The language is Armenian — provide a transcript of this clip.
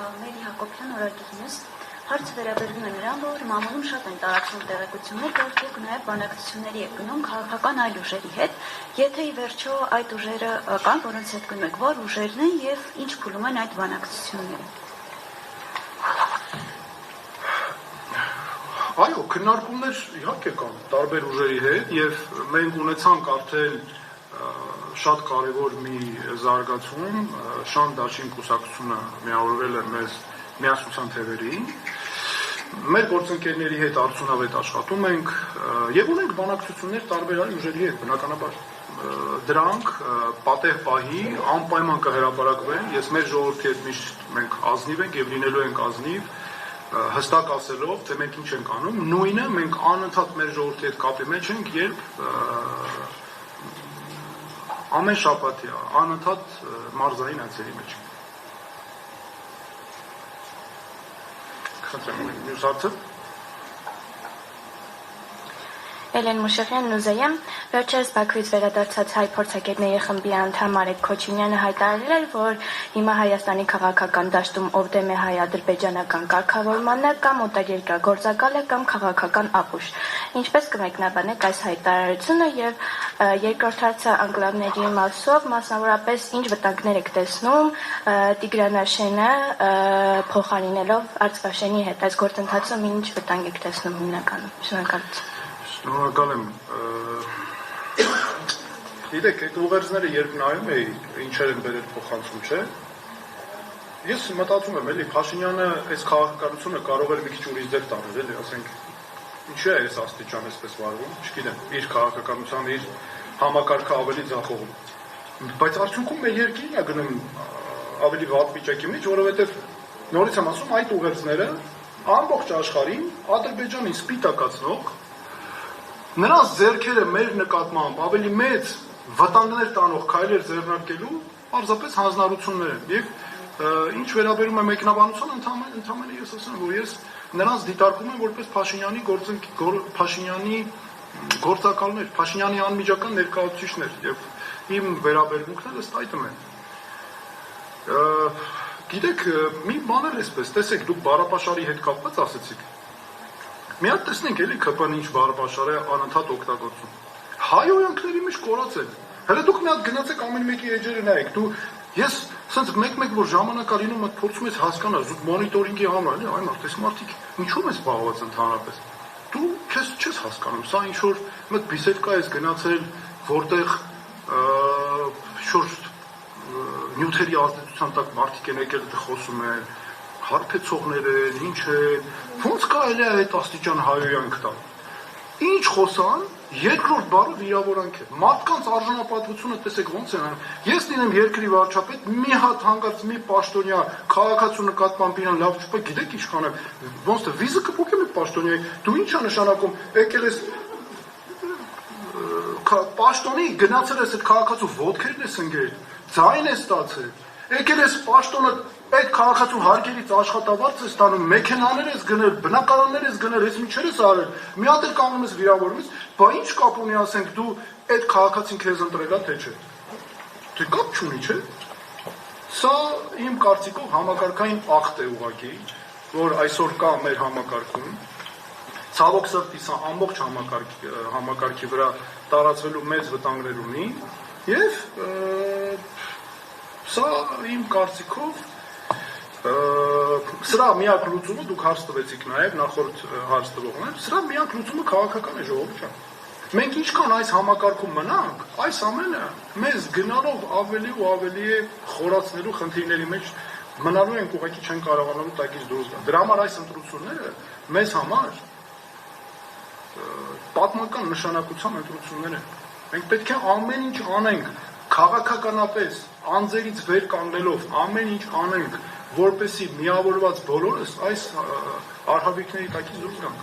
Մերի Հակոբյան օրագիրնս հարցը վերաբերվում է նրան, որ մամուլում շատ են տարածվում տեղեկություններ, որ դուք նաև բանակցությունների եք գնում քաղաքական այլ ուժերի հետ, եթե ի վերջո այդ ուժերը կան, որոնց հետ գնում եք, որ ուժերն են եւ ինչ փուլում են այդ բանակցությունները։ Այո, քննարկումներ իհարկե կան տարբեր ուժերի հետ եւ մենք ունեցանք արդեն շատ կարևոր մի զարգացում, Շան Դաշին կուսակցությունը միավորվել է մեզ միասնության թևերին։ Մեր գործընկերների հետ արդյունավետ աշխատում ենք եւ ունենք բանակցություններ տարբեր այլ ուժերի հետ, բնականաբար դրանք պատեհ պահի անպայման կհրապարակվեն։ Ես մեր ժողովրդի հետ միշտ մենք ազնիվ ենք եւ լինելու ենք ազնիվ, հստակ ասելով, թե մենք ինչ ենք անում, նույնը մենք անընդհատ մեր ժողովրդի հետ կապի մեջ ենք, երբ ամեն շաբաթ անընդհատ մարզային այցերի մեջ ենք։ Խնդրեմ, մյուս հարցը։ Էլեն Մուշեղյան, Նուզայեմ, վերջերս Բաքվից վերադարձած հայ փորձագետների խմբի անդամ Արեգ Քոչինյանը հայտարարել էր, որ հիմա Հայաստանի քաղաքական դաշտում ով դեմ է հայ-ադրբեջանական կարգավորմանը կամ օտարերկրագործակալ է կամ քաղաքական ապուշ։ Ինչպես կմեկնաբանեք այս հայտարարությունը եւ երկրորդ հարցը անկլավների մասով, մասնավորապես ինչ վտանգներ եք տեսնում Տիգրանաշենը փոխարինելով Արցախաշենի հետ, այս գործընթացում ինչ վտանգ եք տեսնում հիմնականում։ Շնորհակալություն։ Շնորհակալ եմ։ Գիտեք, այդ ուղերձները երբ նայում էի, ինչեր են բերել փոխանցում, չէ՞։ Ես մտածում եմ, էլի Փաշինյանը այս քաղաքականությունը կարող էր մի քիչ ուրիշ ձև տանել, էլի, ասենք, ինչու է այս աստիճան այսպես վարվում, չգիտեմ, իր քաղաքականության, իր համակարգը ավելի ձախողում։ Բայց արդյունքում մեր երկիրն է գնում ավելի վատ վիճակի մեջ, որովհետև նորից եմ ասում, այդ ուղերձները ամբողջ աշխարհին Ադրբեջանին սպիտակացնող նրանց ձեռքերը մեր նկատմամբ ավելի մեծ վտանգներ տանող քայլեր ձեռնարկելու պարզապես հանձնառություններ են եւ ինչ վերաբերում է մեկնաբանության ընդհանրապես ես ասեմ որ ես նրանց դիտարկում եմ որպես Փաշինյանի գործակալներ, Փաշինյանի անմիջական ներկայացուցիչներ եւ իմ վերաբերմունքները ըստ այդմ են։ Գիտեք, մի բան էլ էսպես, տեսեք, դուք Բարապաշարի հետ կապված ասեցիք։ Մի հատ տեսնենք էլի ԿՊ-ն ինչ Բարապաշարը անընդհատ օգտագործում։ Հայոյանքների մեջ կորած են։ Հələ դուք մի հատ գնացեք ամեն մեկի էջերը նայեք։ Ես սենց մեկ-մեկ որ ժամանակ ալինում մտ փորձում ես հասկանալ, զուտ մոնիտորինգի համար, էլի, այ մարդ, այս մարդիկ ինչու են զբաղված ընդհանրապես։ Դու քեզ չես հասկանում, սա ինչ որ մտ բիսեդկա ես գնացել, որտեղ շուտ նյութերի ազդեցության տակ մարդիկ են եկել դե խոսում են, հարբեցողներ են, ինչ են, ոնց կարելի է այդ աստիճան հայոյանք տալ։ Ինչ խոսան, երկրորդ բառը վիրավորանք է։ Մարդկանց արժանապատվությունը տեսեք ոնց են անում։ Ես լինեմ երկրի վարչապետ, մի հատ հանգարց մի պաշտոնյա քաղաքացու նկատմամբ իրան լավ չուպե, գիտեք ինչ կանեմ, ոնց թե վիզը կփոխեմ այդ պաշտոնյայի, դու ինչ է նշանակում, եկել ես պաշտոնի գնացել ես այդ քաղաքացու ոտքերն ես ընկել, ձայն ես ստացել, եկել ես պաշտոնը այդ քաղաքացու հարկերից աշխատավարձ ես ստանում, մեքենաներ ես գնել, բնակարաններ ես գնել, ես ինչեր ես արել, մի հատ էլ կանգնում ես վիրավորում ես, բա ինչ կապ ունի ասենք դու այդ քաղաքացին քեզ ընտրել ա թե չէ։ Դե կապ չունի, չէ։ Սա իմ կարծիքով համակարգային ակտ է ուղղակի, որ այսօր կա մեր համակարգում։ Ցավոք սրտի սա ամբողջ համակարգի վրա տարածվելու մեծ վտանգներ ունի եւ սա իմ կարծիքով սրա միակ լուծումը դուք հարց տվեցիք նաև նախորդ հարց տվողներ, սրա միակ լուծումը քաղաքական է ժողովուրդ ջան։ Մենք ինչքան այս համակարգում մնանք, այս ամենը մեզ գնալով ավելի ու ավելի խորացնելու խնդիրների մեջ մնալու ենք ուղղակի չեն կարողանալու տակից դուրս գալ։ Դրա համար այս ընտրությունները մեզ համար պատմական նշանակության ընտրություններ են։ Մենք պետք է ամեն ինչ անենք քաղաքականապես անձերից վեր կանգնելով ամեն ինչ անենք որպեսի միավորված բոլորս այս արհավիկների տակից դուրս գանք։